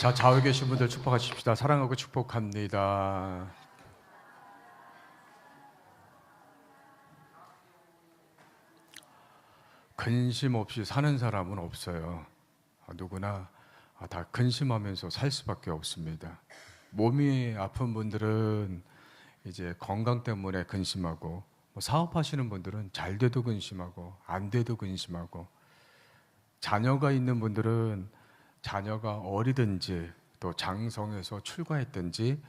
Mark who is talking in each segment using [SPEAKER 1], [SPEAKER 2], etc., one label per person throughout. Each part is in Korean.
[SPEAKER 1] 자, 좌우에 계신 분들 축복하십시다. 사랑하고 축복합니다. 근심 없이 사는 사람은 없어요. 누구나 다 근심하면서 살 수밖에 없습니다. 몸이 아픈 분들은 이제 건강 때문에 근심하고, 사업하시는 분들은 잘 돼도 근심하고 안 돼도 근심하고, 자녀가 있는 분들은 자녀가 어리든지 또 장성해서 출가했든지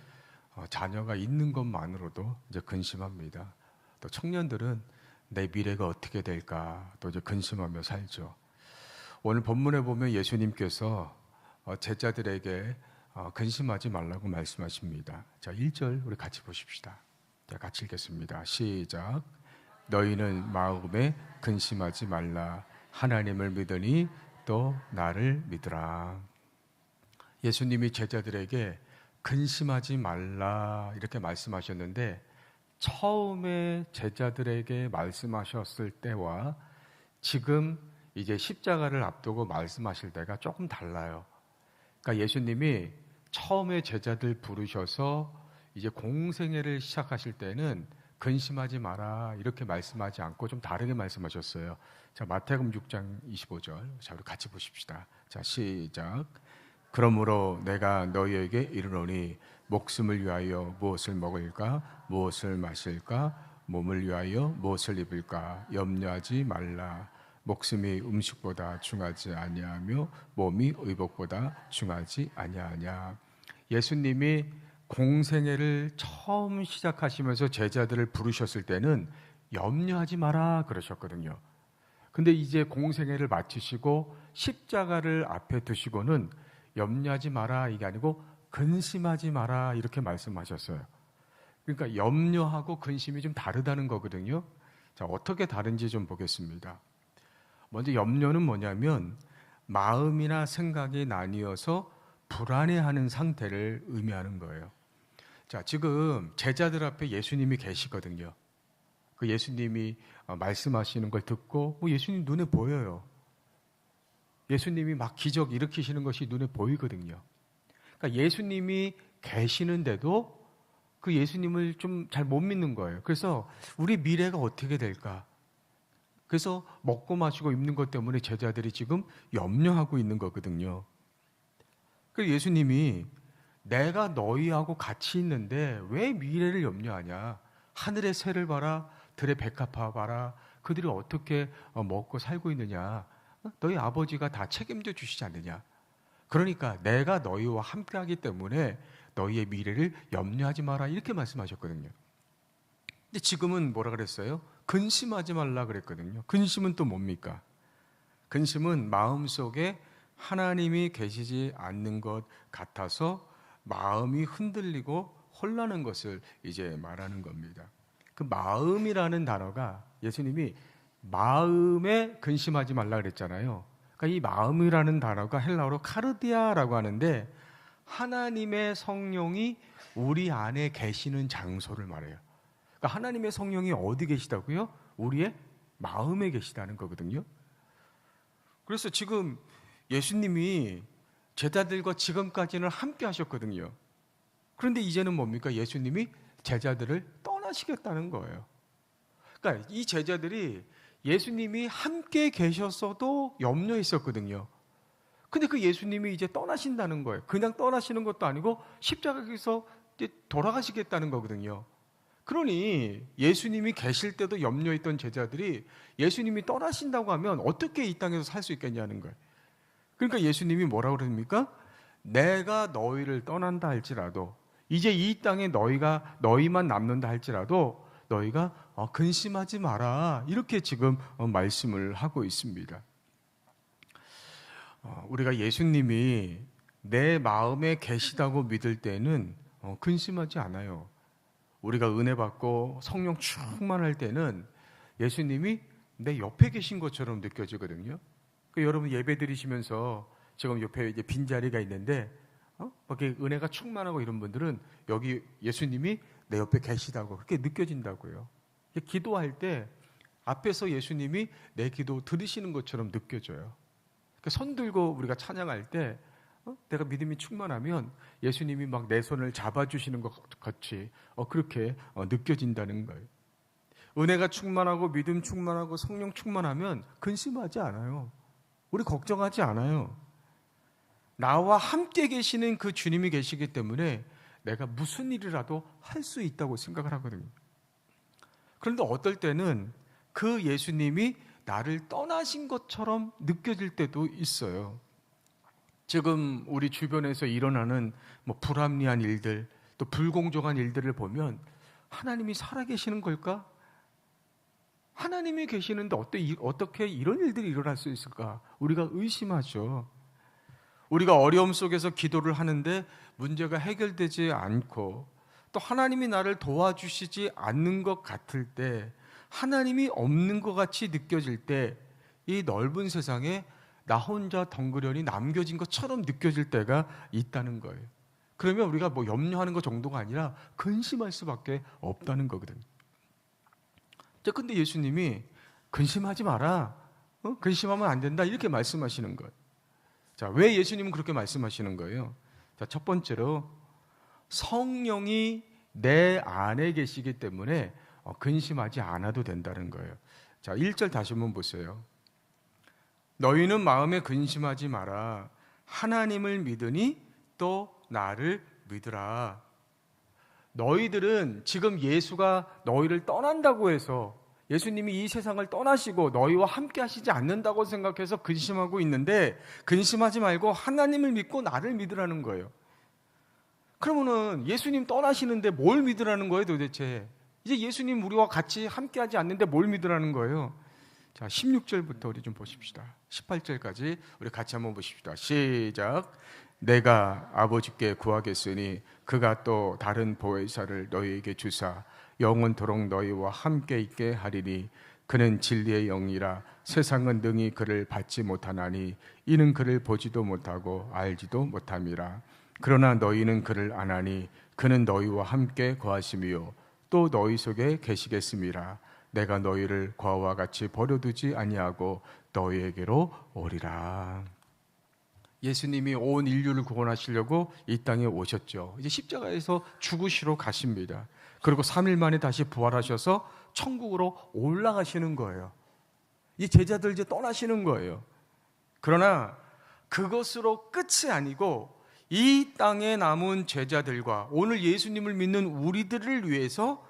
[SPEAKER 1] 자녀가 있는 것만으로도 이제 근심합니다. 또 청년들은 내 미래가 어떻게 될까 또 이제 근심하며 살죠. 오늘 본문에 보면 예수님께서 제자들에게 근심하지 말라고 말씀하십니다. 자, 1절 우리 같이 보십시다. 자, 같이 읽겠습니다. 시작. 너희는 마음에 근심하지 말라. 하나님을 믿으니 또 나를 믿으라. 예수님이 제자들에게 근심하지 말라 이렇게 말씀하셨는데, 처음에 제자들에게 말씀하셨을 때와 지금 이제 십자가를 앞두고 말씀하실 때가 조금 달라요. 그러니까 예수님이 처음에 제자들 부르셔서 이제 공생애를 시작하실 때는 근심하지 마라 이렇게 말씀하지 않고 좀 다르게 말씀하셨어요. 자, 마태복음 6장 25절. 자, 우리 같이 보십시다. 자, 시작. 그러므로 내가 너희에게 이르노니 목숨을 위하여 무엇을 먹을까, 무엇을 마실까, 몸을 위하여 무엇을 입을까 염려하지 말라. 목숨이 음식보다 중하지 아니하며 몸이 의복보다 중하지 아니하냐. 예수님이 공생애를 처음 시작하시면서 제자들을 부르셨을 때는 염려하지 마라 그러셨거든요. 근데 이제 공생애를 마치시고 십자가를 앞에 두시고는 염려하지 마라 이게 아니고 근심하지 마라 이렇게 말씀하셨어요. 그러니까 염려하고 근심이 좀 다르다는 거거든요. 자, 어떻게 다른지 좀 보겠습니다. 먼저 염려는 뭐냐면 마음이나 생각이 나뉘어서 불안해하는 상태를 의미하는 거예요. 자, 지금 제자들 앞에 예수님이 계시거든요. 그 예수님이 말씀하시는 걸 듣고 예수님 눈에 보여요. 예수님이 막 기적 일으키시는 것이 눈에 보이거든요. 그러니까 예수님이 계시는데도 그 예수님을 좀 잘 못 믿는 거예요. 그래서 우리 미래가 어떻게 될까? 그래서 먹고 마시고 입는 것 때문에 제자들이 지금 염려하고 있는 거거든요. 그 예수님이 내가 너희하고 같이 있는데 왜 미래를 염려하냐? 하늘의 새를 봐라, 들의 백합화 봐라. 그들이 어떻게 먹고 살고 있느냐? 너희 아버지가 다 책임져 주시지 않느냐? 그러니까 내가 너희와 함께하기 때문에 너희의 미래를 염려하지 마라 이렇게 말씀하셨거든요. 근데 지금은 뭐라 그랬어요? 근심하지 말라 그랬거든요. 근심은 또 뭡니까? 근심은 마음속에 하나님이 계시지 않는 것 같아서 마음이 흔들리고 혼란한 것을 이제 말하는 겁니다. 그 마음이라는 단어가 예수님이 마음에 근심하지 말라 그랬잖아요. 그러니까 이 마음이라는 단어가 헬라어로 카르디아라고 하는데 하나님의 성령이 우리 안에 계시는 장소를 말해요. 그러니까 하나님의 성령이 어디 계시다고요? 우리의 마음에 계시다는 거거든요. 그래서 지금 예수님이 제자들과 지금까지는 함께 하셨거든요. 그런데 이제는 뭡니까? 예수님이 제자들을 떠나시겠다는 거예요. 그러니까 이 제자들이 예수님이 함께 계셨어도 염려했었거든요. 근데 그 예수님이 이제 떠나신다는 거예요. 그냥 떠나시는 것도 아니고 십자가에서 이제 돌아가시겠다는 거거든요. 그러니 예수님이 계실 때도 염려했던 제자들이 예수님이 떠나신다고 하면 어떻게 이 땅에서 살 수 있겠냐는 거예요. 그러니까 예수님이 뭐라고 그럽니까? 내가 너희를 떠난다 할지라도 이제 이 땅에 너희만 남는다 할지라도 너희가 근심하지 마라 이렇게 지금 말씀을 하고 있습니다. 우리가 예수님이 내 마음에 계시다고 믿을 때는 근심하지 않아요. 우리가 은혜 받고 성령 충만할 때는 예수님이 내 옆에 계신 것처럼 느껴지거든요. 여러분 예배 드리시면서 지금 옆에 이제 빈자리가 있는데 이렇게 은혜가 충만하고 이런 분들은 여기 예수님이 내 옆에 계시다고 그렇게 느껴진다고요. 기도할 때 앞에서 예수님이 내 기도 들으시는 것처럼 느껴져요. 손 들고 우리가 찬양할 때 내가 믿음이 충만하면 예수님이 막 내 손을 잡아주시는 것 같이 그렇게 느껴진다는 거예요. 은혜가 충만하고 믿음 충만하고 성령 충만하면 근심하지 않아요. 우리 걱정하지 않아요. 나와 함께 계시는 그 주님이 계시기 때문에 내가 무슨 일이라도 할 수 있다고 생각을 하거든요. 그런데 어떨 때는 그 예수님이 나를 떠나신 것처럼 느껴질 때도 있어요. 지금 우리 주변에서 일어나는 불합리한 일들, 또 불공정한 일들을 보면 하나님이 살아계시는 걸까? 하나님이 계시는데 어떻게 이런 일들이 일어날 수 있을까? 우리가 의심하죠. 우리가 어려움 속에서 기도를 하는데 문제가 해결되지 않고 또 하나님이 나를 도와주시지 않는 것 같을 때, 하나님이 없는 것 같이 느껴질 때, 이 넓은 세상에 나 혼자 덩그러니 남겨진 것처럼 느껴질 때가 있다는 거예요. 그러면 우리가 염려하는 것 정도가 아니라 근심할 수밖에 없다는 거거든요. 근데 예수님이 근심하지 마라, 근심하면 안 된다, 이렇게 말씀하시는 거예요. 자, 왜 예수님은 그렇게 말씀하시는 거예요? 자, 첫 번째로 성령이 내 안에 계시기 때문에 근심하지 않아도 된다는 거예요. 자, 1절 다시 한번 보세요. 너희는 마음에 근심하지 마라. 하나님을 믿으니 또 나를 믿으라. 너희들은 지금 예수가 너희를 떠난다고 해서, 예수님이 이 세상을 떠나시고 너희와 함께 하시지 않는다고 생각해서 근심하고 있는데, 근심하지 말고 하나님을 믿고 나를 믿으라는 거예요. 그러면은 예수님 떠나시는데 뭘 믿으라는 거예요 도대체? 이제 예수님 우리와 같이 함께 하지 않는데 뭘 믿으라는 거예요? 자, 16절부터 우리 좀 보십시다. 18절까지 우리 같이 한번 보십시다. 시작. 내가 아버지께 구하겠으니 그가 또 다른 보혜사를 너희에게 주사 영원토록 너희와 함께 있게 하리니 그는 진리의 영이라 세상은 능히 그를 받지 못하나니 이는 그를 보지도 못하고 알지도 못함이라. 그러나 너희는 그를 아나니 그는 너희와 함께 거하시며 또 너희 속에 계시겠음이라. 내가 너희를 과와 같이 버려두지 아니하고 너희에게로 오리라. 예수님이 온 인류를 구원하시려고 이 땅에 오셨죠. 이제 십자가에서 죽으시러 가십니다. 그리고 3일 만에 다시 부활하셔서 천국으로 올라가시는 거예요. 이 제자들 이제 떠나시는 거예요. 그러나 그것으로 끝이 아니고 이 땅에 남은 제자들과 오늘 예수님을 믿는 우리들을 위해서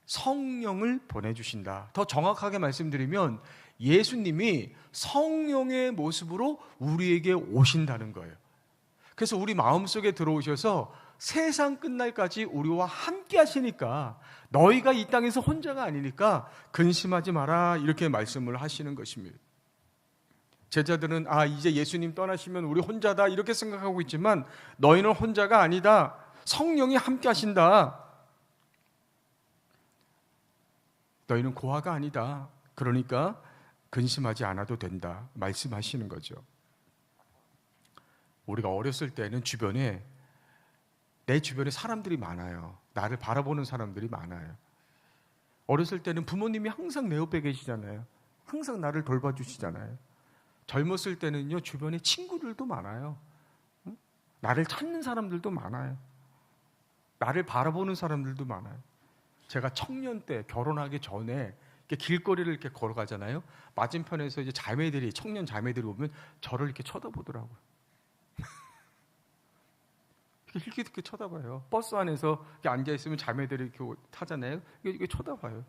[SPEAKER 1] 성령을 보내주신다. 더 정확하게 말씀드리면 예수님이 성령의 모습으로 우리에게 오신다는 거예요. 그래서 우리 마음속에 들어오셔서 세상 끝날까지 우리와 함께 하시니까, 너희가 이 땅에서 혼자가 아니니까 근심하지 마라, 이렇게 말씀을 하시는 것입니다. 제자들은 이제 예수님 떠나시면 우리 혼자다 이렇게 생각하고 있지만 너희는 혼자가 아니다. 성령이 함께 하신다. 너희는 고아가 아니다. 그러니까 근심하지 않아도 된다 말씀하시는 거죠. 우리가 어렸을 때는 내 주변에 사람들이 많아요. 나를 바라보는 사람들이 많아요. 어렸을 때는 부모님이 항상 내 옆에 계시잖아요. 항상 나를 돌봐주시잖아요. 젊었을 때는요, 주변에 친구들도 많아요. 나를 찾는 사람들도 많아요. 나를 바라보는 사람들도 많아요. 제가 청년 때 결혼하기 전에 길거리를 이렇게 걸어가잖아요. 맞은편에서 이제 청년 자매들이 오면 저를 이렇게 쳐다보더라고요. 이렇게 쳐다봐요. 버스 안에서 이렇게 앉아있으면 자매들이 이렇게 타잖아요. 이게 쳐다봐요.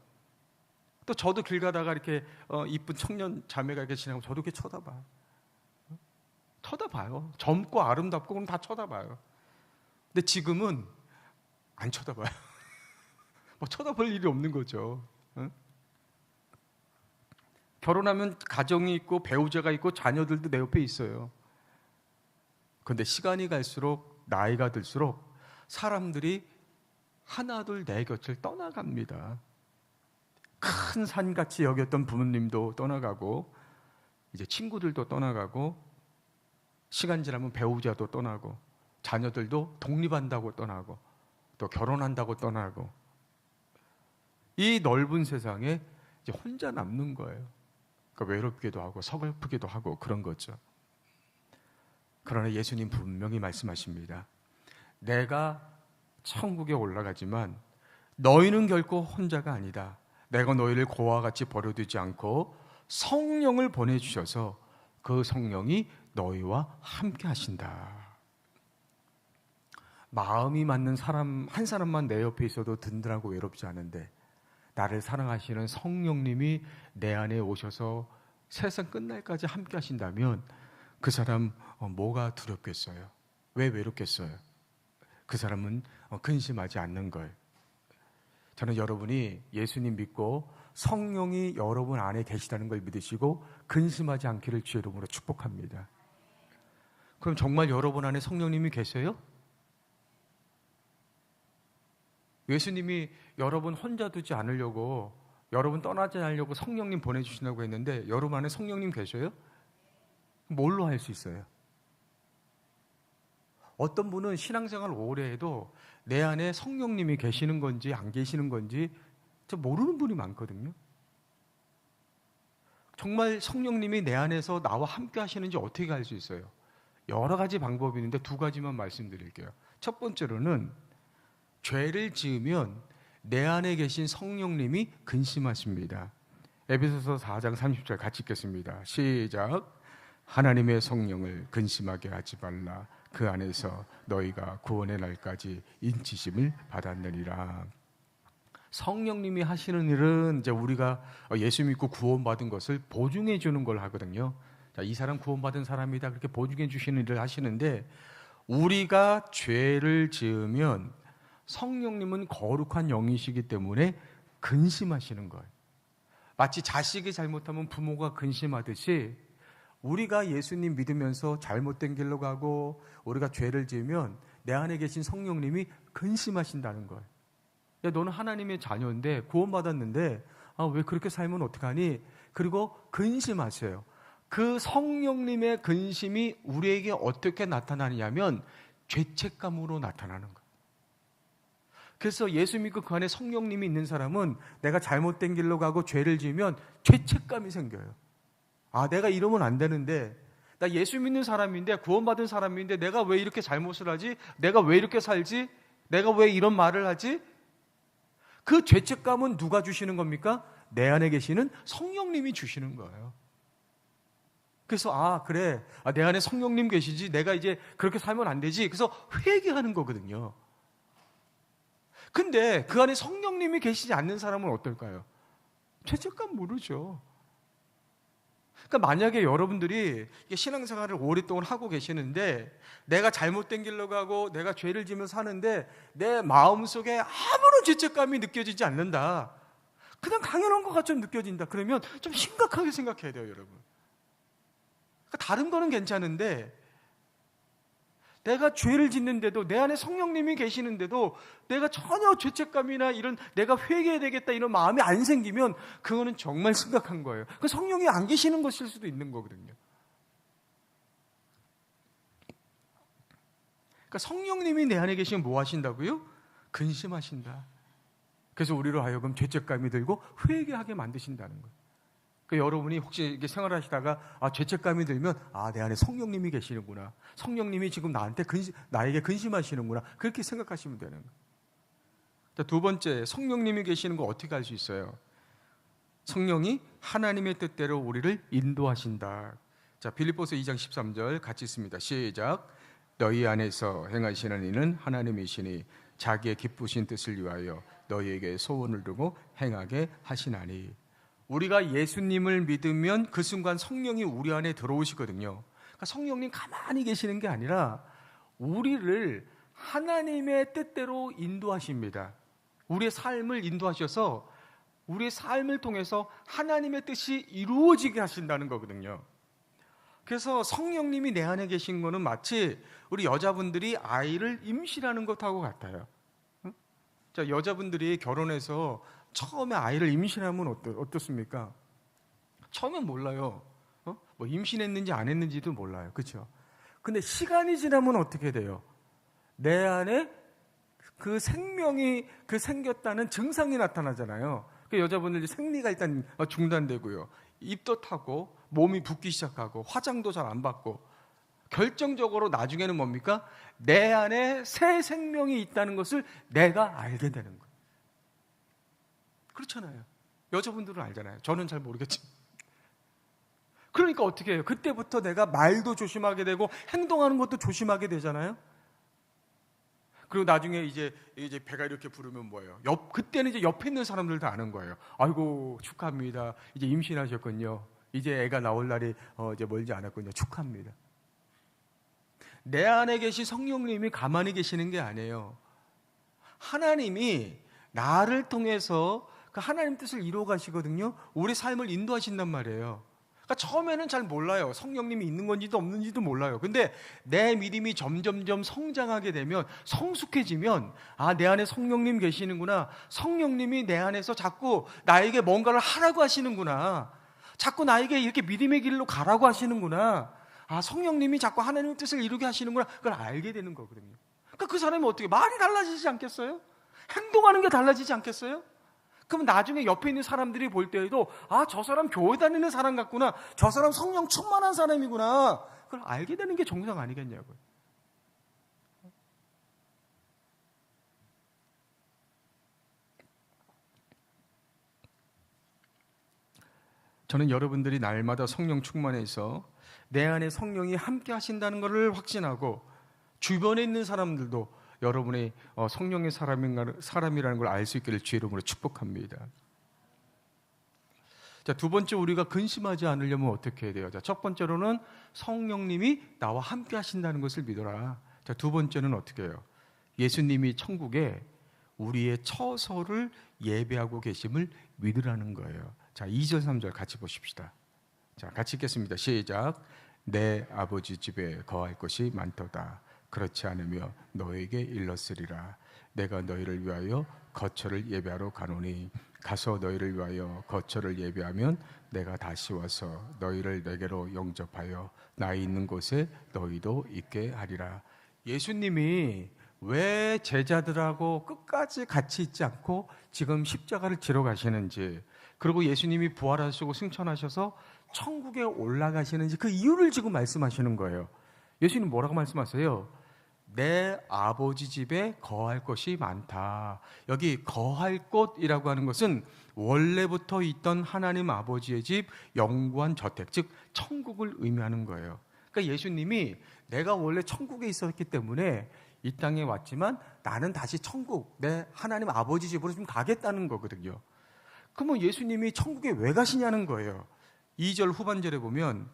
[SPEAKER 1] 또 저도 길 가다가 이렇게 이쁜 청년 자매가 이렇게 지나가면 저도 이렇게 쳐다봐요. 젊고 아름답고 그럼 다 쳐다봐요. 근데 지금은 안 쳐다봐요. 쳐다볼 일이 없는 거죠. 결혼하면 가정이 있고 배우자가 있고 자녀들도 내 옆에 있어요. 그런데 시간이 갈수록, 나이가 들수록 사람들이 하나둘 내 곁을 떠나갑니다. 큰 산같이 여겼던 부모님도 떠나가고, 이제 친구들도 떠나가고, 시간 지나면 배우자도 떠나고, 자녀들도 독립한다고 떠나고, 또 결혼한다고 떠나고, 이 넓은 세상에 이제 혼자 남는 거예요. 그러니까 외롭기도 하고 서글프기도 하고 그런 거죠. 그러나 예수님 분명히 말씀하십니다. 내가 천국에 올라가지만 너희는 결코 혼자가 아니다. 내가 너희를 고와 같이 버려두지 않고 성령을 보내주셔서 그 성령이 너희와 함께 하신다. 마음이 맞는 사람 한 사람만 내 옆에 있어도 든든하고 외롭지 않은데 나를 사랑하시는 성령님이 내 안에 오셔서 세상 끝날까지 함께 하신다면 그 사람 뭐가 두렵겠어요? 왜 외롭겠어요? 그 사람은 근심하지 않는 거예요. 저는 여러분이 예수님 믿고 성령이 여러분 안에 계시다는 걸 믿으시고 근심하지 않기를 주의 이름으로 축복합니다. 그럼 정말 여러분 안에 성령님이 계세요? 예수님이 여러분 혼자 두지 않으려고, 여러분 떠나지 않으려고 성령님 보내주신다고 했는데 여러분 안에 성령님 계셔요? 뭘로 할 수 있어요? 어떤 분은 신앙생활 오래 해도 내 안에 성령님이 계시는 건지 안 계시는 건지 모르는 분이 많거든요. 정말 성령님이 내 안에서 나와 함께 하시는지 어떻게 알 수 있어요? 여러 가지 방법이 있는데 두 가지만 말씀드릴게요. 첫 번째로는 죄를 지으면 내 안에 계신 성령님이 근심하십니다. 에베소서 4장 30절 같이 읽겠습니다. 시작. 하나님의 성령을 근심하게 하지 말라. 그 안에서 너희가 구원의 날까지 인치심을 받았느니라. 성령님이 하시는 일은 이제 우리가 예수 믿고 구원받은 것을 보증해 주는 걸 하거든요. 자, 이 사람 구원받은 사람이다 그렇게 보증해 주시는 일을 하시는데, 우리가 죄를 지으면 성령님은 거룩한 영이시기 때문에 근심하시는 거예요. 마치 자식이 잘못하면 부모가 근심하듯이 우리가 예수님 믿으면서 잘못된 길로 가고 우리가 죄를 지으면 내 안에 계신 성령님이 근심하신다는 거예요. 야, 너는 하나님의 자녀인데 구원받았는데 왜 그렇게 살면 어떡하니? 그리고 근심하세요. 그 성령님의 근심이 우리에게 어떻게 나타나느냐면 죄책감으로 나타나는 거예요. 그래서 예수 믿고 그 안에 성령님이 있는 사람은 내가 잘못된 길로 가고 죄를 지으면 죄책감이 생겨요. 내가 이러면 안 되는데, 나 예수 믿는 사람인데, 구원받은 사람인데 내가 왜 이렇게 잘못을 하지? 내가 왜 이렇게 살지? 내가 왜 이런 말을 하지? 그 죄책감은 누가 주시는 겁니까? 내 안에 계시는 성령님이 주시는 거예요. 그래서 그래, 내 안에 성령님 계시지, 내가 이제 그렇게 살면 안 되지. 그래서 회개하는 거거든요. 근데 그 안에 성령님이 계시지 않는 사람은 어떨까요? 죄책감 모르죠. 그러니까 만약에 여러분들이 신앙생활을 오랫동안 하고 계시는데 내가 잘못된 길로 가고 내가 죄를 지으며 사는데 내 마음속에 아무런 죄책감이 느껴지지 않는다, 그냥 당연한 것 같이 느껴진다, 그러면 좀 심각하게 생각해야 돼요, 여러분. 그러니까 다른 거는 괜찮은데 내가 죄를 짓는데도, 내 안에 성령님이 계시는데도 내가 전혀 죄책감이나 이런 내가 회개해야 되겠다 이런 마음이 안 생기면 그거는 정말 심각한 거예요. 그 성령이 안 계시는 것일 수도 있는 거거든요. 그러니까 성령님이 내 안에 계시면 뭐 하신다고요? 근심하신다. 그래서 우리로 하여금 죄책감이 들고 회개하게 만드신다는 거예요. 그러니까 여러분이 혹시 이렇게 생활하시다가 죄책감이 들면 내 안에 성령님이 계시는구나, 성령님이 지금 나에게 근심하시는구나, 그렇게 생각하시면 되는 거예요. 자, 두 번째, 성령님이 계시는 거 어떻게 알 수 있어요? 성령이 하나님의 뜻대로 우리를 인도하신다. 자, 빌립보서 2장 13절 같이 읽습니다. 시작. 너희 안에서 행하시는 이는 하나님이시니 자기의 기쁘신 뜻을 위하여 너희에게 소원을 두고 행하게 하시나니. 우리가 예수님을 믿으면 그 순간 성령이 우리 안에 들어오시거든요. 그러니까 성령님 가만히 계시는 게 아니라 우리를 하나님의 뜻대로 인도하십니다. 우리의 삶을 인도하셔서 우리의 삶을 통해서 하나님의 뜻이 이루어지게 하신다는 거거든요. 그래서 성령님이 내 안에 계신 거는 마치 우리 여자분들이 아이를 임신하는 것하고 같아요. 자, 여자분들이 결혼해서 처음에 아이를 임신하면 어떻습니까? 처음엔 몰라요. 뭐 임신했는지 안 했는지도 몰라요. 그렇죠? 근데 시간이 지나면 어떻게 돼요? 내 안에 그 생명이 생겼다는 증상이 나타나잖아요. 그 여자분들 생리가 일단 중단되고요. 입도 타고 몸이 붓기 시작하고 화장도 잘 안 받고. 결정적으로 나중에는 뭡니까? 내 안에 새 생명이 있다는 것을 내가 알게 되는 거예요. 그렇잖아요. 여자분들은 알잖아요. 저는 잘 모르겠지만. 그러니까 어떻게 해요? 그때부터 내가 말도 조심하게 되고 행동하는 것도 조심하게 되잖아요. 그리고 나중에 이제 배가 이렇게 부르면 뭐예요? 그때는 이제 옆에 있는 사람들도 아는 거예요. 아이고, 축하합니다. 이제 임신하셨군요. 이제 애가 나올 날이 이제 멀지 않았군요. 축하합니다. 내 안에 계신 성령님이 가만히 계시는 게 아니에요. 하나님이 나를 통해서 그 하나님 뜻을 이루어 가시거든요. 우리 삶을 인도하신단 말이에요. 그러니까 처음에는 잘 몰라요. 성령님이 있는 건지도 없는지도 몰라요. 근데 내 믿음이 점점점 성장하게 되면, 성숙해지면, 아, 내 안에 성령님 계시는구나. 성령님이 내 안에서 자꾸 나에게 뭔가를 하라고 하시는구나. 자꾸 나에게 이렇게 믿음의 길로 가라고 하시는구나. 아, 성령님이 자꾸 하나님의 뜻을 이루게 하시는구나. 그걸 알게 되는 거거든요. 그러니까 그 사람이 어떻게, 말이 달라지지 않겠어요? 행동하는 게 달라지지 않겠어요? 그럼 나중에 옆에 있는 사람들이 볼 때에도, 아, 저 사람 교회 다니는 사람 같구나. 저 사람 성령 충만한 사람이구나. 그걸 알게 되는 게 정상 아니겠냐고요. 저는 여러분들이 날마다 성령 충만해서 내 안에 성령이 함께 하신다는 것을 확신하고, 주변에 있는 사람들도 여러분이 성령의 사람이라는 걸 알 수 있기를 주의 이름으로 축복합니다. 자, 두 번째, 우리가 근심하지 않으려면 어떻게 해야 돼요? 자, 첫 번째로는 성령님이 나와 함께 하신다는 것을 믿어라. 자, 두 번째는 어떻게 해요? 예수님이 천국에 우리의 처소를 예배하고 계심을 믿으라는 거예요. 자, 2절 3절 같이 보십시다. 자, 같이 읽겠습니다. 시작. 내 아버지 집에 거할 곳이 많도다. 그렇지 않으며 너에게 일렀으리라. 내가 너희를 위하여 거처를 예배하러 가노니 가서 너희를 위하여 거처를 예배하면 내가 다시 와서 너희를 내게로 영접하여 나 있는 곳에 너희도 있게 하리라. 예수님이 왜 제자들하고 끝까지 같이 있지 않고 지금 십자가를 지러 가시는지, 그리고 예수님이 부활하시고 승천하셔서 천국에 올라가시는지 그 이유를 지금 말씀하시는 거예요. 예수님 뭐라고 말씀하세요? 내 아버지 집에 거할 곳이 많다. 여기 거할 곳이라고 하는 것은 원래부터 있던 하나님 아버지의 집, 영구한 저택, 즉 천국을 의미하는 거예요. 그러니까 예수님이 내가 원래 천국에 있었기 때문에 이 땅에 왔지만 나는 다시 천국, 내 하나님 아버지 집으로 좀 가겠다는 거거든요. 그러면 예수님이 천국에 왜 가시냐는 거예요. 2절 후반절에 보면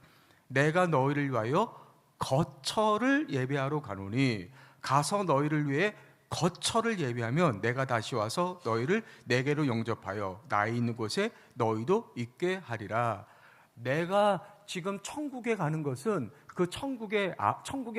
[SPEAKER 1] 내가 너희를 위하여 거처를 예배하러 가노니, 가서 너희를 위해 거처를 예배하면 내가 다시 와서 너희를 내게로 영접하여 나 있는 곳에 너희도 있게 하리라. 내가 지금 천국에 가는 것은 그 천국의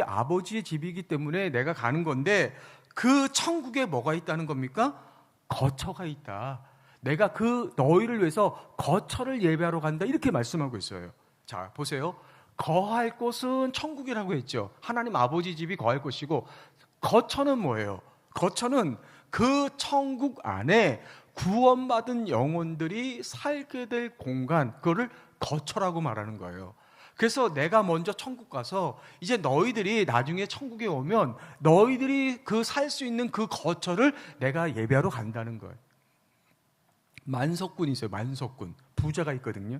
[SPEAKER 1] 아버지의 집이기 때문에 내가 가는 건데, 그 천국에 뭐가 있다는 겁니까? 거처가 있다. 내가 그 너희를 위해서 거처를 예배하러 간다, 이렇게 말씀하고 있어요. 자, 보세요. 거할 곳은 천국이라고 했죠. 하나님 아버지 집이 거할 곳이고, 거처는 뭐예요? 거처는 그 천국 안에 구원받은 영혼들이 살게 될 공간, 그거를 거처라고 말하는 거예요. 그래서 내가 먼저 천국 가서 이제 너희들이 나중에 천국에 오면 너희들이 그 살 수 있는 그 거처를 내가 예배하러 간다는 거예요. 만석군이 있어요. 만석군. 부자가 있거든요.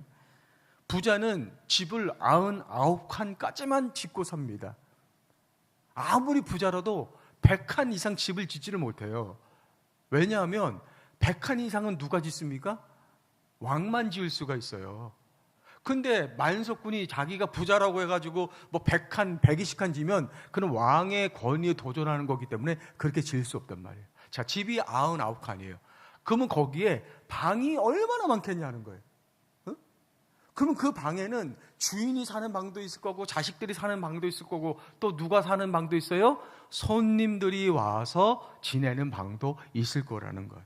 [SPEAKER 1] 부자는 집을 99칸까지만 짓고 삽니다. 아무리 부자라도 100칸 이상 집을 짓지를 못해요. 왜냐하면 100칸 이상은 누가 짓습니까? 왕만 지을 수가 있어요. 근데 만석군이 자기가 부자라고 해가지고 뭐 100칸, 120칸 지면 그는 왕의 권위에 도전하는 거기 때문에 그렇게 지을 수 없단 말이에요. 자, 집이 99칸이에요. 그러면 거기에 방이 얼마나 많겠냐는 거예요. 그러면 그 방에는 주인이 사는 방도 있을 거고, 자식들이 사는 방도 있을 거고, 또 누가 사는 방도 있어요? 손님들이 와서 지내는 방도 있을 거라는 거예요.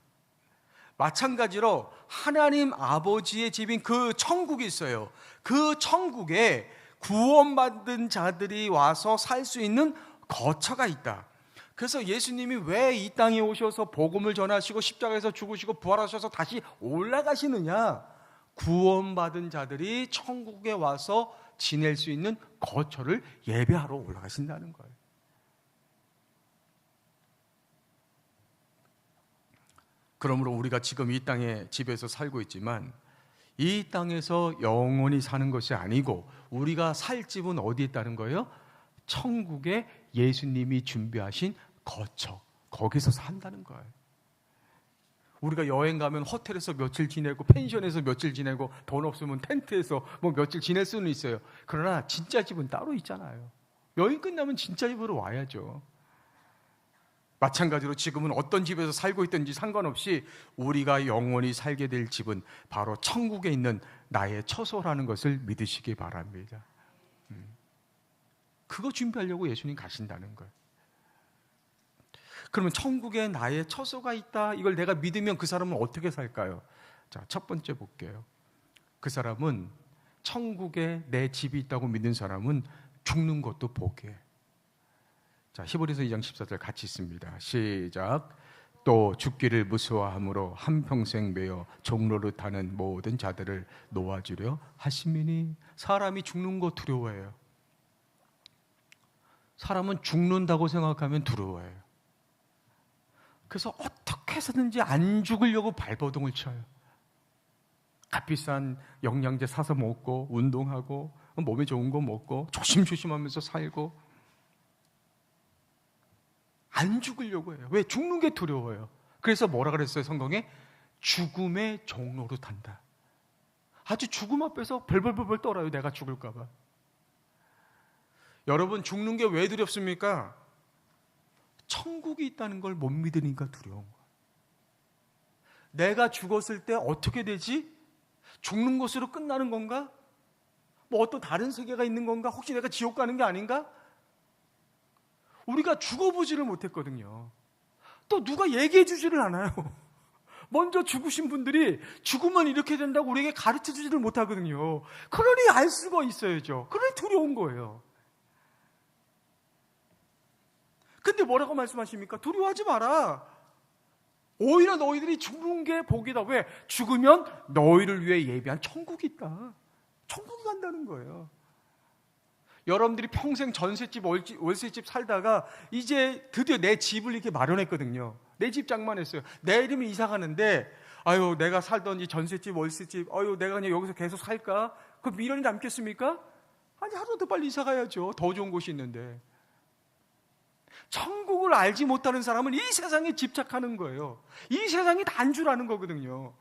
[SPEAKER 1] 마찬가지로 하나님 아버지의 집인 그 천국이 있어요. 그 천국에 구원받은 자들이 와서 살 수 있는 거처가 있다. 그래서 예수님이 왜 이 땅에 오셔서 복음을 전하시고 십자가에서 죽으시고 부활하셔서 다시 올라가시느냐? 구원받은 자들이 천국에 와서 지낼 수 있는 거처를 예배하러 올라가신다는 거예요. 그러므로 우리가 지금 이 땅에 집에서 살고 있지만 이 땅에서 영원히 사는 것이 아니고 우리가 살 집은 어디에 있다는 거예요? 천국에 예수님이 준비하신 거처, 거기서 산다는 거예요. 우리가 여행 가면 호텔에서 며칠 지내고 펜션에서 며칠 지내고 돈 없으면 텐트에서 뭐 며칠 지낼 수는 있어요. 그러나 진짜 집은 따로 있잖아요. 여행 끝나면 진짜 집으로 와야죠. 마찬가지로 지금은 어떤 집에서 살고 있든지 상관없이 우리가 영원히 살게 될 집은 바로 천국에 있는 나의 처소라는 것을 믿으시기 바랍니다. 그거 준비하려고 예수님 가신다는 거예요. 그러면 천국에 나의 처소가 있다, 이걸 내가 믿으면 그 사람은 어떻게 살까요? 자, 첫 번째 볼게요. 그 사람은 천국에 내 집이 있다고 믿는 사람은 죽는 것도 포기해. 자, 히브리서 2장 14절 같이 있습니다. 시작. 또 죽기를 무서워함으로 한평생 매어 종로를 타는 모든 자들을 놓아주려 하심이니. 사람이 죽는 거 두려워해요. 사람은 죽는다고 생각하면 두려워해요. 그래서 어떻게 해서든지 안 죽으려고 발버둥을 쳐요. 값비싼 영양제 사서 먹고 운동하고 몸에 좋은 거 먹고 조심조심하면서 살고 안 죽으려고 해요. 왜? 죽는 게 두려워요. 그래서 뭐라 그랬어요, 성경에? 죽음의 종로로 탄다. 아주 죽음 앞에서 벌벌벌 떨어요. 내가 죽을까 봐. 여러분, 죽는 게 왜 두렵습니까? 천국이 있다는 걸 못 믿으니까 두려운 거예요. 내가 죽었을 때 어떻게 되지? 죽는 것으로 끝나는 건가? 뭐 어떤 다른 세계가 있는 건가? 혹시 내가 지옥 가는 게 아닌가? 우리가 죽어보지를 못했거든요. 또 누가 얘기해 주지를 않아요. 먼저 죽으신 분들이 죽으면 이렇게 된다고 우리에게 가르쳐 주지를 못하거든요. 그러니 알 수가 있어야죠. 그러니 두려운 거예요. 근데 뭐라고 말씀하십니까? 두려워하지 마라. 오히려 너희들이 죽는 게 복이다. 왜? 죽으면 너희를 위해 예비한 천국이 있다. 천국이 간다는 거예요. 여러분들이 평생 전셋집, 월세집 살다가 이제 드디어 내 집을 이렇게 마련했거든요. 내 집 장만했어요. 내일이면 이사 가는데, 아유, 내가 살던 이 전셋집, 월세집, 아유, 내가 그냥 여기서 계속 살까? 그 미련이 남겠습니까? 아니, 하루 더 빨리 이사 가야죠. 더 좋은 곳이 있는데. 천국을 알지 못하는 사람은 이 세상에 집착하는 거예요. 이 세상이 단 줄 아는 거거든요.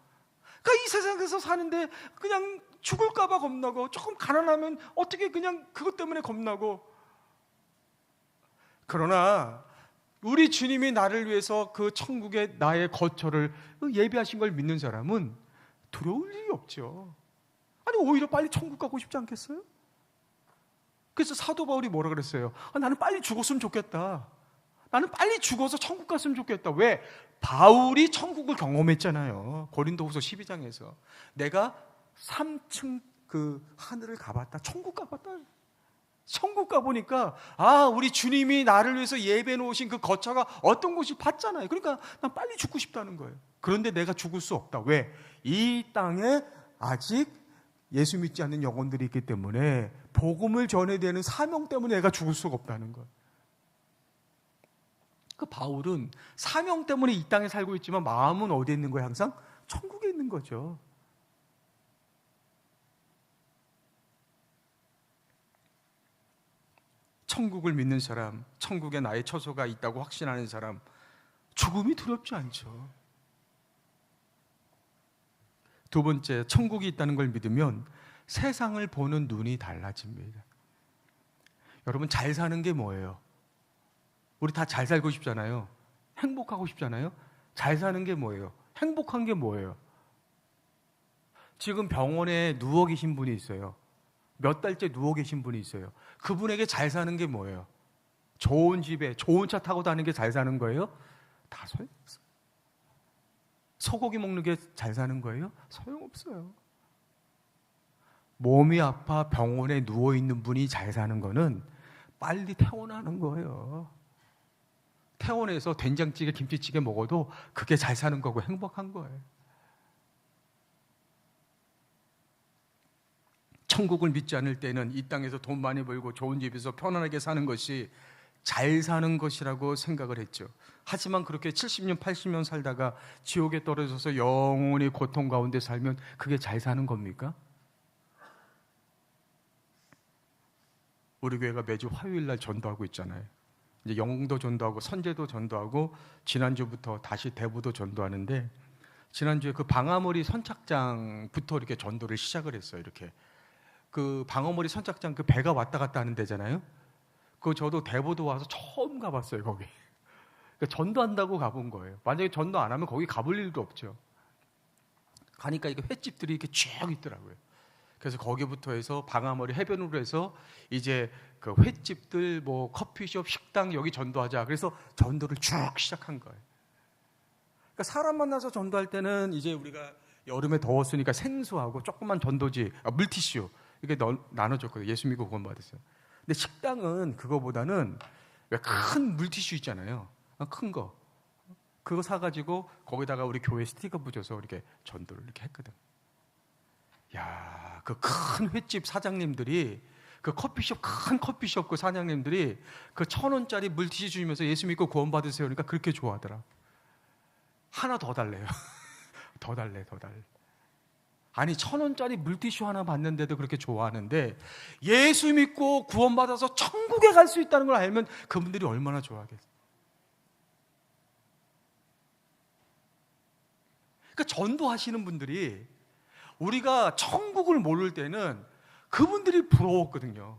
[SPEAKER 1] 그러니까 이 세상에서 사는데 그냥 죽을까 봐 겁나고, 조금 가난하면 어떻게 그냥 그것 때문에 겁나고. 그러나 우리 주님이 나를 위해서 그 천국의 나의 거처를 예비하신 걸 믿는 사람은 두려울 일이 없죠. 아니, 오히려 빨리 천국 가고 싶지 않겠어요? 그래서 사도 바울이 뭐라 그랬어요? 나는 빨리 죽었으면 좋겠다. 나는 빨리 죽어서 천국 갔으면 좋겠다. 왜? 바울이 천국을 경험했잖아요. 고린도후서 12장에서. 내가 3층 그 하늘을 가봤다. 천국 가봤다. 천국 가보니까 우리 주님이 나를 위해서 예배해 놓으신 그 거처가 어떤 곳이 봤잖아요. 그러니까 난 빨리 죽고 싶다는 거예요. 그런데 내가 죽을 수 없다. 왜? 이 땅에 아직 예수 믿지 않는 영혼들이 있기 때문에 복음을 전해야 되는 사명 때문에 내가 죽을 수가 없다는 거예요. 그 바울은 사명 때문에 이 땅에 살고 있지만 마음은 어디에 있는 거예요? 항상 천국에 있는 거죠. 천국을 믿는 사람, 천국에 나의 처소가 있다고 확신하는 사람, 죽음이 두렵지 않죠. 두 번째, 천국이 있다는 걸 믿으면 세상을 보는 눈이 달라집니다. 여러분, 잘 사는 게 뭐예요? 우리 다 잘 살고 싶잖아요. 행복하고 싶잖아요. 잘 사는 게 뭐예요? 행복한 게 뭐예요? 지금 병원에 누워 계신 분이 있어요. 몇 달째 누워 계신 분이 있어요. 그분에게 잘 사는 게 뭐예요? 좋은 집에 좋은 차 타고 다니는 게 잘 사는 거예요? 다 소용없어요. 소고기 먹는 게 잘 사는 거예요? 소용없어요. 몸이 아파 병원에 누워있는 분이 잘 사는 거는 빨리 퇴원하는 거예요. 퇴원해서 된장찌개, 김치찌개 먹어도 그게 잘 사는 거고 행복한 거예요. 천국을 믿지 않을 때는 이 땅에서 돈 많이 벌고 좋은 집에서 편안하게 사는 것이 잘 사는 것이라고 생각을 했죠. 하지만 그렇게 70년, 80년 살다가 지옥에 떨어져서 영원히 고통 가운데 살면 그게 잘 사는 겁니까? 우리 교회가 매주 화요일 날 전도하고 있잖아요. 이제 영도 전도하고 선제도 전도하고 지난주부터 다시 대부도 전도하는데, 지난주에 그 방아머리 선착장부터 이렇게 전도를 시작을 했어요. 이렇게 그 방아머리 선착장 그 배가 왔다 갔다 하는 데잖아요. 그 저도 대부도 와서 처음 가봤어요. 거기 그러니까 전도한다고 가본 거예요. 만약에 전도 안 하면 거기 가볼 일도 없죠. 가니까 이게 횟집들이 이렇게 쭉 있더라고요. 그래서 거기부터 해서 방아머리 해변으로 해서 이제 그 횟집들, 뭐 커피숍, 식당 여기 전도하자. 그래서 전도를 쭉 시작한 거예요. 그러니까 사람 만나서 전도할 때는 이제 우리가 여름에 더웠으니까 생수하고 조그만 전도지, 물티슈 이렇게 나눠줬거든요. 예수 믿고 구원 받았어요. 근데 식당은 그거보다는 왜 큰 물티슈 있잖아요. 큰 거. 그거 사가지고 거기다가 우리 교회 스티커 붙여서 이렇게 전도를 이렇게 했거든. 야, 그 큰 횟집 사장님들이, 그 커피숍, 큰 커피숍 그 사장님들이 그 1,000원짜리 물티슈 주면서 예수 믿고 구원 받으세요. 그러니까 그렇게 좋아하더라. 하나 더 달래요. 더 달래. 아니 1,000원짜리 물티슈 하나 받는데도 그렇게 좋아하는데 예수 믿고 구원 받아서 천국에 갈 수 있다는 걸 알면 그분들이 얼마나 좋아하겠어요. 그러니까 전도하시는 분들이 우리가 천국을 모를 때는 그분들이 부러웠거든요.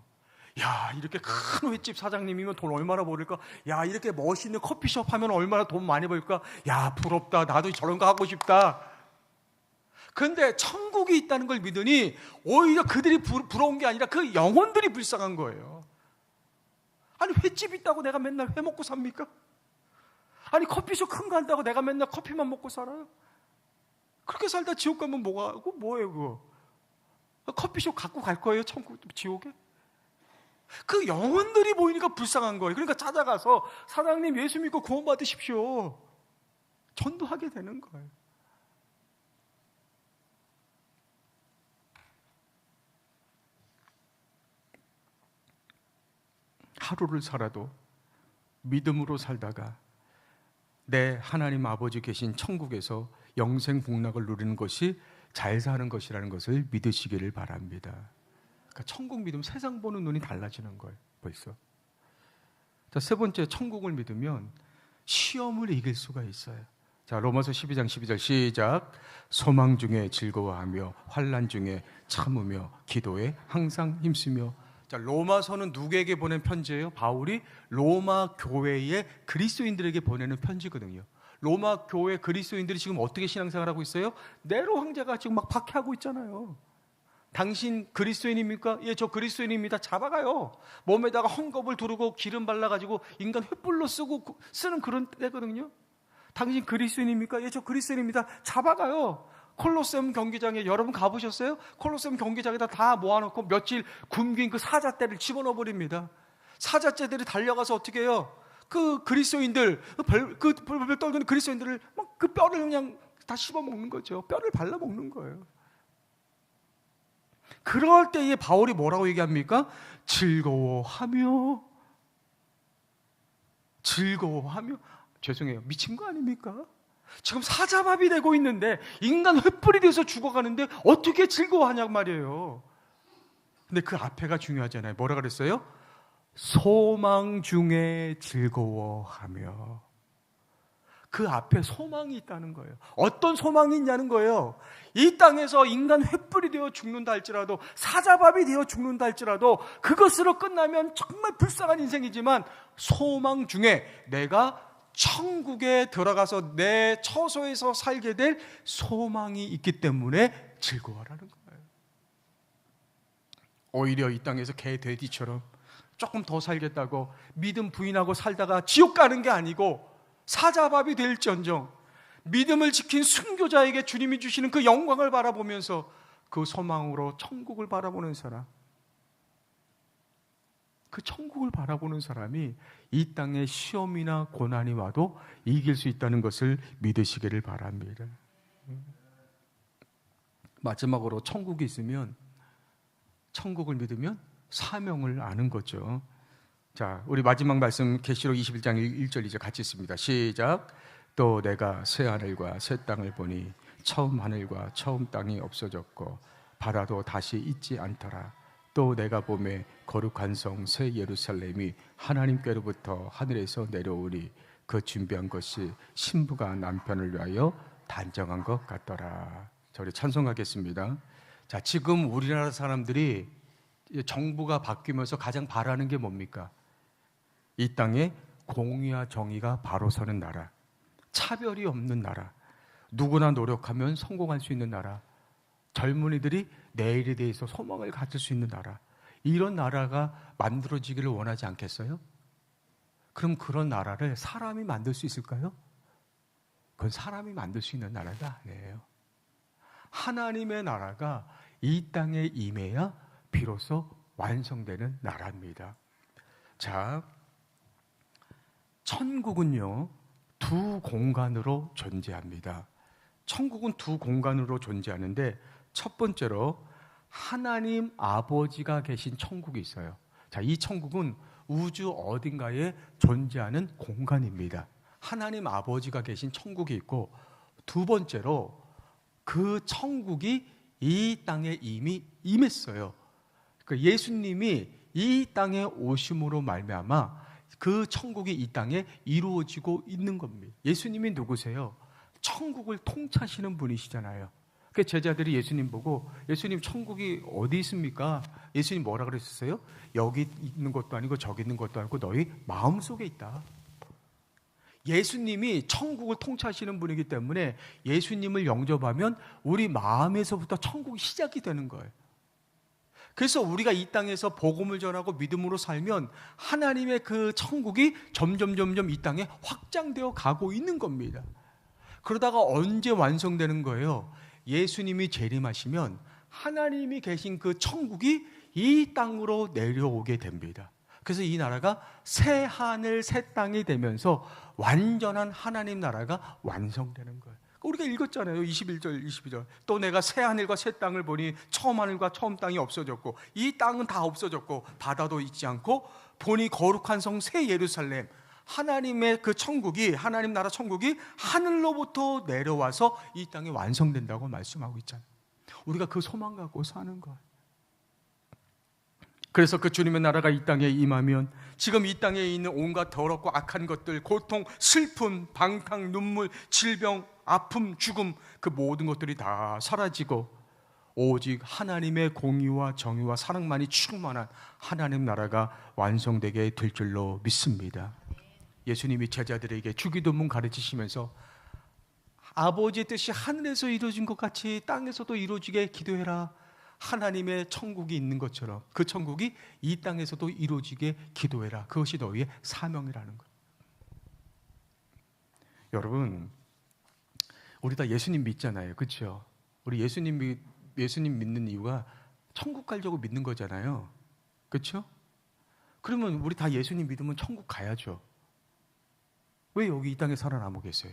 [SPEAKER 1] 야, 이렇게 큰 횟집 사장님이면 돈 얼마나 벌을까? 야, 이렇게 멋있는 커피숍 하면 얼마나 돈 많이 벌까? 야, 부럽다. 나도 저런 거 하고 싶다. 그런데 천국이 있다는 걸 믿으니 오히려 그들이 부러운 게 아니라 그 영혼들이 불쌍한 거예요. 아니, 횟집 있다고 내가 맨날 회 먹고 삽니까? 아니, 커피숍 큰 거 한다고 내가 맨날 커피만 먹고 살아요? 그렇게 살다 지옥 가면 뭐예요 그거? 커피숍 갖고 갈 거예요? 천국, 지옥에? 그 영혼들이 보이니까 불쌍한 거예요. 그러니까 찾아가서 사장님 예수 믿고 구원 받으십시오. 전도하게 되는 거예요. 하루를 살아도 믿음으로 살다가 내 하나님 아버지 계신 천국에서 영생 복락을 누리는 것이 잘 사는 것이라는 것을 믿으시기를 바랍니다. 그러니까 천국 믿으면 세상 보는 눈이 달라지는 거예요. 벌써. 자, 세 번째, 천국을 믿으면 시험을 이길 수가 있어요. 자, 로마서 12장 12절 시작. 소망 중에 즐거워하며 환난 중에 참으며 기도에 항상 힘쓰며. 자, 로마서는 누구에게 보낸 편지예요? 바울이 로마 교회의 그리스도인들에게 보내는 편지거든요. 로마 교회 그리스도인들이 지금 어떻게 신앙생활하고 있어요? 네로 황제가 지금 막 박해하고 있잖아요. 당신 그리스도인입니까? 예, 저 그리스도인입니다. 잡아가요. 몸에다가 헝겊을 두르고 기름 발라가지고 인간 횃불로 쓰는 그런 때거든요. 당신 그리스도인입니까? 예, 저 그리스도인입니다. 잡아가요. 콜로세움 경기장에 여러분 가보셨어요? 콜로세움 경기장에다 다 모아놓고 며칠 굶긴 그 사자떼를 집어넣어버립니다. 사자떼들이 달려가서 어떻게 해요? 그 그리스도인들, 벌벌 떨던 그리스도인들을 막 그 뼈를 그냥 다 씹어 먹는 거죠. 뼈를 발라 먹는 거예요. 그럴 때에 바울이 뭐라고 얘기합니까? 즐거워하며. 죄송해요. 미친 거 아닙니까? 지금 사자밥이 되고 있는데 인간 횃불이 돼서 죽어가는데 어떻게 즐거워하냐고 말이에요. 근데 그 앞에가 중요하잖아요. 뭐라 그랬어요? 소망 중에 즐거워하며. 그 앞에 소망이 있다는 거예요. 어떤 소망이 있냐는 거예요. 이 땅에서 인간 횃불이 되어 죽는다 할지라도, 사자밥이 되어 죽는다 할지라도 그것으로 끝나면 정말 불쌍한 인생이지만 소망 중에 내가 천국에 들어가서 내 처소에서 살게 될 소망이 있기 때문에 즐거워하라는 거예요. 오히려 이 땅에서 개 돼지처럼 조금 더 살겠다고 믿음 부인하고 살다가 지옥 가는 게 아니고 사자밥이 될지언정 믿음을 지킨 순교자에게 주님이 주시는 그 영광을 바라보면서 그 소망으로 천국을 바라보는 사람, 그 천국을 바라보는 사람이 이 땅에 시험이나 고난이 와도 이길 수 있다는 것을 믿으시기를 바랍니다. 마지막으로 천국이 있으면 천국을 믿으면 사명을 아는 거죠. 자, 우리 마지막 말씀 계시록 21장 1절 이제 같이 읽습니다. 시작. 또 내가 새 하늘과 새 땅을 보니 처음 하늘과 처음 땅이 없어졌고 바다도 다시 있지 않더라. 또 내가 보매 거룩한 성 새 예루살렘이 하나님께로부터 하늘에서 내려오니 그 준비한 것이 신부가 남편을 위하여 단정한 것 같더라. 자, 우리 찬송하겠습니다. 자, 지금 우리나라 사람들이 정부가 바뀌면서 가장 바라는 게 뭡니까? 이 땅에 공의와 정의가 바로 서는 나라, 차별이 없는 나라, 누구나 노력하면 성공할 수 있는 나라, 젊은이들이 내일에 대해서 소망을 가질 수 있는 나라, 이런 나라가 만들어지기를 원하지 않겠어요? 그럼 그런 나라를 사람이 만들 수 있을까요? 그건 사람이 만들 수 있는 나라가 아니에요. 하나님의 나라가 이 땅에 임해야 비로소 완성되는 나라입니다. 자, 천국은요, 두 공간으로 존재합니다. 천국은 두 공간으로 존재하는데 첫 번째로 하나님 아버지가 계신 천국이 있어요. 자, 이 천국은 우주 어딘가에 존재하는 공간입니다. 하나님 아버지가 계신 천국이 있고, 두 번째로 그 천국이 이 땅에 이미 임했어요. 그러니까 예수님이 이 땅에 오심으로 말미암아 그 천국이 이 땅에 이루어지고 있는 겁니다. 예수님이 누구세요? 천국을 통치하시는 분이시잖아요. 그 제자들이 예수님 보고, 예수님 천국이 어디 있습니까? 예수님 뭐라 그랬었어요? 여기 있는 것도 아니고 저기 있는 것도 아니고 너희 마음속에 있다. 예수님이 천국을 통치하시는 분이기 때문에 예수님을 영접하면 우리 마음에서부터 천국이 시작이 되는 거예요. 그래서 우리가 이 땅에서 복음을 전하고 믿음으로 살면 하나님의 그 천국이 점점 이 땅에 확장되어 가고 있는 겁니다. 그러다가 언제 완성되는 거예요? 예수님이 재림하시면 하나님이 계신 그 천국이 이 땅으로 내려오게 됩니다. 그래서 이 나라가 새 하늘 새 땅이 되면서 완전한 하나님 나라가 완성되는 거예요. 우리가 읽었잖아요. 21절 22절. 또 내가 새 하늘과 새 땅을 보니 처음 하늘과 처음 땅이 없어졌고 이 땅은 다 없어졌고 바다도 있지 않고 보니 거룩한 성 새 예루살렘, 하나님의 그 천국이, 하나님 나라 천국이 하늘로부터 내려와서 이 땅에 완성된다고 말씀하고 있잖아요. 우리가 그 소망 갖고 사는 거예요. 그래서 그 주님의 나라가 이 땅에 임하면 지금 이 땅에 있는 온갖 더럽고 악한 것들, 고통, 슬픔, 방탕, 눈물, 질병, 아픔, 죽음, 그 모든 것들이 다 사라지고 오직 하나님의 공의와 정의와 사랑만이 충만한 하나님 나라가 완성되게 될 줄로 믿습니다. 예수님이 제자들에게 주기도문 가르치시면서 아버지의 뜻이 하늘에서 이루어진 것 같이 땅에서도 이루어지게 기도해라. 하나님의 천국이 있는 것처럼 그 천국이 이 땅에서도 이루어지게 기도해라. 그것이 너희의 사명이라는 것. 여러분, 우리 다 예수님 믿잖아요. 그렇죠? 우리 예수님 믿는 이유가 천국 가려고 믿는 거잖아요. 그렇죠? 그러면 우리 다 예수님 믿으면 천국 가야죠. 왜 여기 이 땅에 살아남고 계세요?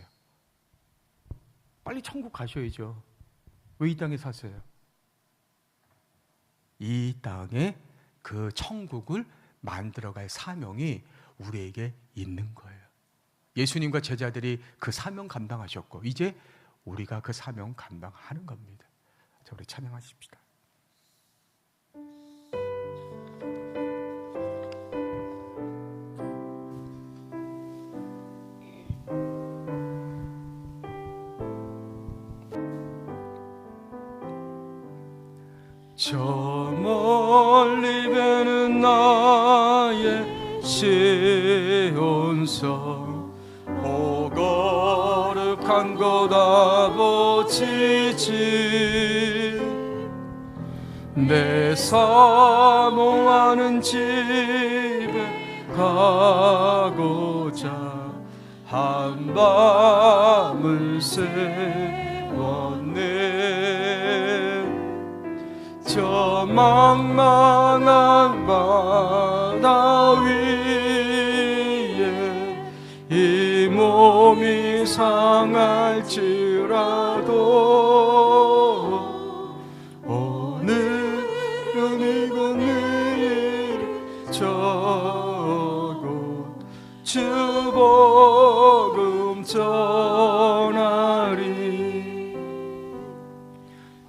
[SPEAKER 1] 빨리 천국 가셔야죠. 왜 이 땅에 사세요? 이 땅에 그 천국을 만들어갈 사명이 우리에게 있는 거예요. 예수님과 제자들이 그 사명 감당하셨고 이제 우리가 그 사명 감당하는 겁니다. 자, 우리 찬양하십시다. 저 멀리 배는 나의 시온성 거룩한 곳 아버지지 내 사모하는 집에 가고자 한밤을 새웠네 저 망망한 바다 위에 이 몸이 상할지라도 오늘은 이곳 전하리.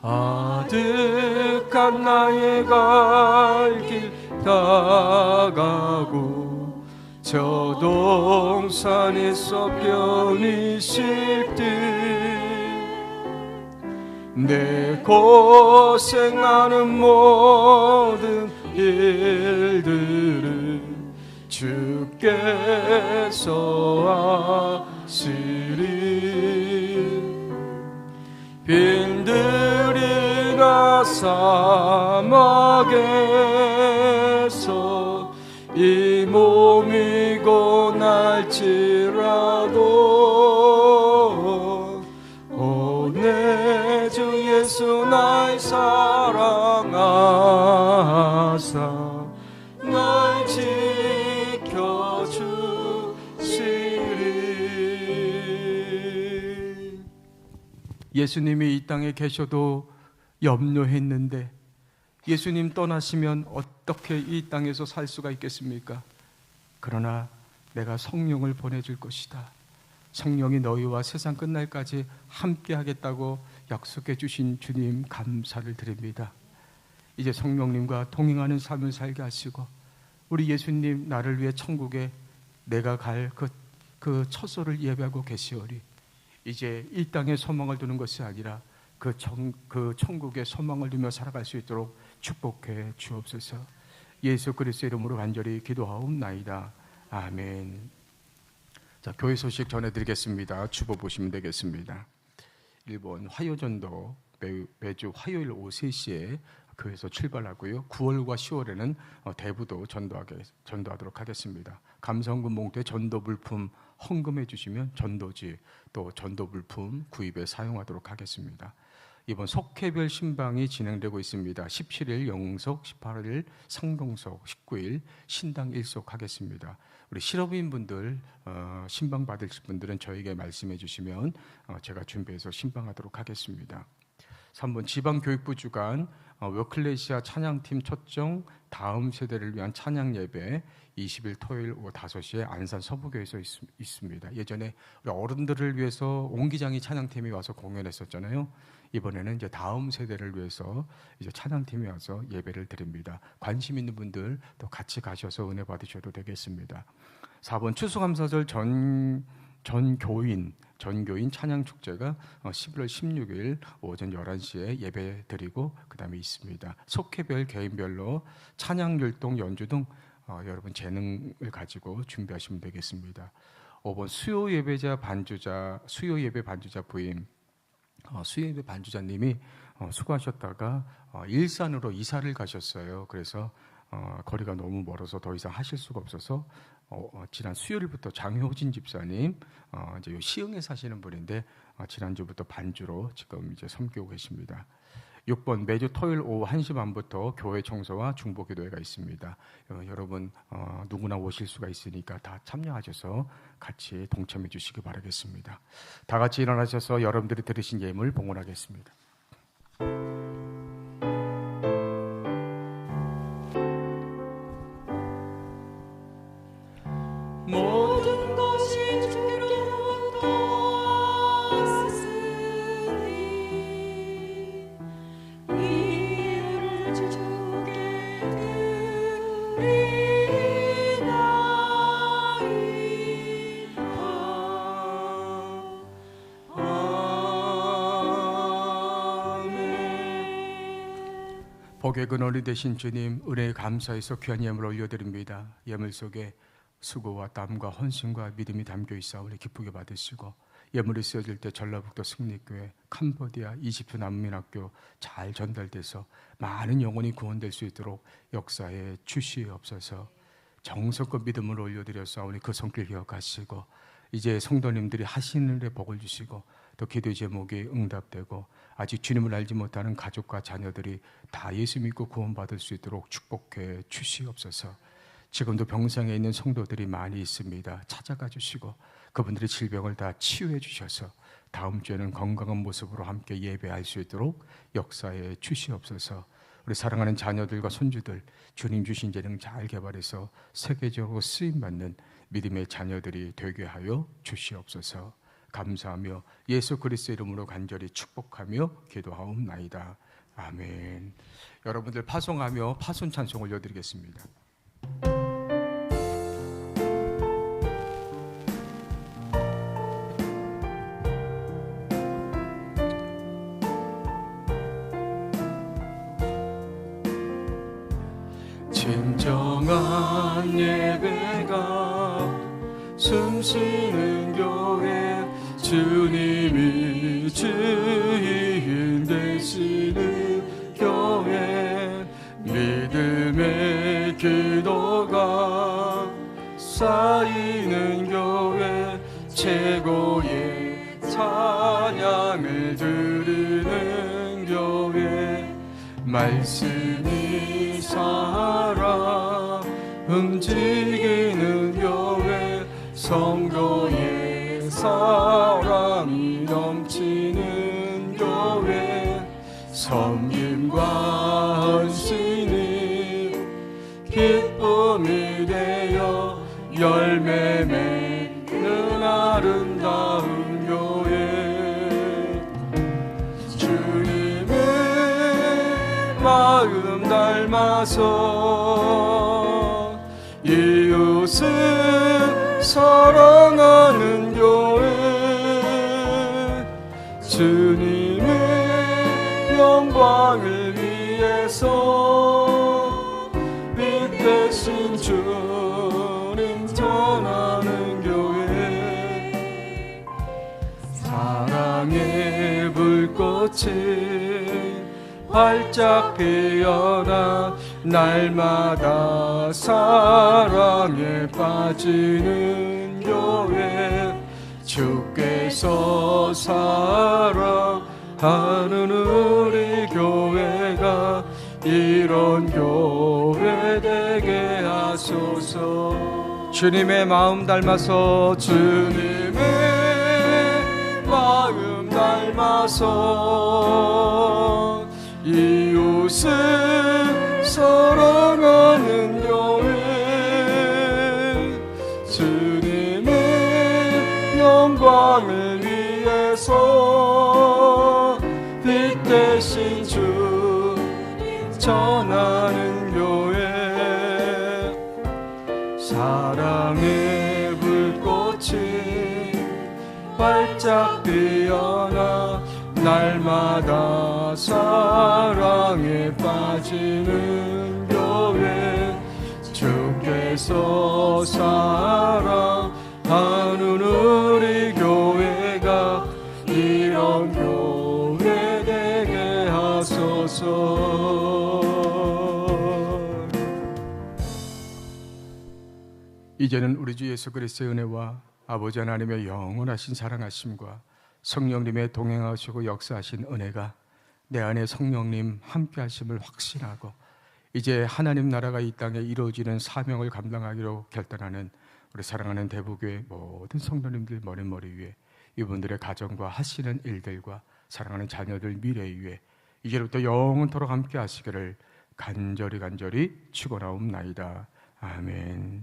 [SPEAKER 1] 아득한 나의 갈 길 다가고 저 동산에서 편히 쉴 듯 내 고생하는 모든 일들을 주께서 하시리. 빈들이가 사막에서 이 몸이 고날지라도 내 주 예수 날 사랑하사 날 지켜주시리. 예수님이 이 땅에 계셔도 염려했는데 예수님 떠나시면 어떻게 이 땅에서 살 수가 있겠습니까? 그러나 내가 성령을 보내줄 것이다. 성령이 너희와 세상 끝날까지 함께 하겠다고 약속해 주신 주님 감사를 드립니다. 이제 성령님과 동행하는 삶을 살게 하시고 우리 예수님 나를 위해 천국에 내가 갈 그 처소를 예배하고 계시오리. 이제 이 땅에 소망을 두는 것이 아니라 그 천국에 소망을 두며 살아갈 수 있도록 축복해 주옵소서. 예수 그리스도의 이름으로 간절히 기도하옵나이다. 아멘. 자, 교회 소식 전해드리겠습니다. 주보 보시면 되겠습니다. 일본 화요전도 매주 화요일 오후 3시에 교회에서 출발하고요. 9월과 10월에는 대부도 전도하도록 하겠습니다. 감성군 봉투에 전도 물품 헌금해 주시면 전도지 또 전도 물품 구입에 사용하도록 하겠습니다. 이번 속회별 신방이 진행되고 있습니다. 17일 영속, 18일 상동속, 19일 신당 일속 하겠습니다. 우리 실업인분들 신방 받으실 분들은 저에게 말씀해 주시면 제가 준비해서 신방하도록 하겠습니다. 3번 지방교육부 주관 워클레시아 찬양팀 초청 다음 세대를 위한 찬양 예배 20일 토요일 오후 5시에 안산 서부교회에서 있습니다. 예전에 우리 어른들을 위해서 옹기장이 찬양팀이 와서 공연했었잖아요. 이번에는 이제 다음 세대를 위해서 이제 찬양팀이 와서 예배를 드립니다. 관심 있는 분들 또 같이 가셔서 은혜 받으셔도 되겠습니다. 4번 추수감사절 전교인 찬양 축제가 11월 16일 오전 11시에 예배 드리고 그다음에 있습니다. 속회별 개인별로 찬양 율동 연주 등 여러분 재능을 가지고 준비하시면 되겠습니다. 5번 수요 예배 반주자 부임 수요 예배 반주자님이 수고하셨다가 일산으로 이사를 가셨어요. 그래서 거리가 너무 멀어서 더 이상 하실 수가 없어서 지난 수요일부터 장효진 집사님 이제 시흥에 사시는 분인데 지난주부터 반주로 지금 이제 섬기고 계십니다. 6번 매주 토요일 오후 1시 반부터 교회 청소와 중보기도회가 있습니다. 여러분 누구나 오실 수가 있으니까 다 참여하셔서 같이 동참해 주시기 바라겠습니다. 다 같이 일어나셔서 여러분들이 들으신 예물 봉헌하겠습니다.
[SPEAKER 2] 모든 것이 주로부터 왔으니 이를 주께 드리나이다. 아멘.
[SPEAKER 1] 복의 근원이 되신 주님 은혜에 감사해서 귀한 예물 올려드립니다. 예물 속에 수고와 땀과 헌신과 믿음이 담겨 있사오니 기쁘게 받으시고 예물이 쓰여질 때 전라북도 승리교회, 캄보디아, 이집트 난민학교 잘 전달돼서 많은 영혼이 구원될 수 있도록 역사에 주시옵소서. 정성껏 믿음을 올려드렸사오니 그 손길 기억하시고 이제 성도님들이 하시는 일에 복을 주시고 또 기도 제목이 응답되고 아직 주님을 알지 못하는 가족과 자녀들이 다 예수 믿고 구원받을 수 있도록 축복해 주시옵소서. 지금도 병상에 있는 성도들이 많이 있습니다. 찾아가 주시고 그분들의 질병을 다 치유해 주셔서 다음 주에는 건강한 모습으로 함께 예배할 수 있도록 역사에 주시옵소서. 우리 사랑하는 자녀들과 손주들 주님 주신 재능 잘 개발해서 세계적으로 쓰임받는 믿음의 자녀들이 되게 하여 주시옵소서. 감사하며 예수 그리스도 이름으로 간절히 축복하며 기도하옵나이다. 아멘. 여러분들 파송하며 파손 찬송 올려드리겠습니다. 진정한 예배가 숨쉬는 교회, 주님이 주인 되시는 교회, 믿음의 기도가 쌓이는 교회, 최고의 찬양을 드리는 교회, 말씀이 살아 움직이는 교회, 성도의 사랑이 넘치는 교회, 섬김과 헌신이 기쁨이 되어 열매 맺는 아름다운 교회, 주님의 마음 닮아서 이웃을 사랑하는 교회, 주님의 영광을 위해서 빛 대신 주님 전하는 교회, 사랑의 불꽃이 활짝 피어나 날마다 사랑에 빠지는 교회, 주께서 사랑하는 우리 교회가 이런 교회 되게 하소서. 주님의 마음 닮아서, 주님의 마음 닮아서 이웃을 사랑하는 교회, 주님의 영광을 위해서 빛 대신 주 전하는 교회, 사랑의 불꽃이 활짝 피어나 날마다 사랑에 빠지는 교회, 주께서 사랑하는 우리 교회가 이런 교회 되게 하소서. 이제는 우리 주 예수 그리스도의 은혜와 아버지 하나님의 영원하신 사랑하심과 성령님의 동행하시고 역사하신 은혜가 내 안에 성령님 함께 하심을 확신하고 이제 하나님 나라가 이 땅에 이루어지는 사명을 감당하기로 결단하는 우리 사랑하는 대부교회 모든 성도님들 머리 위에, 이분들의 가정과 하시는 일들과 사랑하는 자녀들 미래 위에 이제부터 영원토록 함께 하시기를 간절히 축원하옵나이다. 아멘.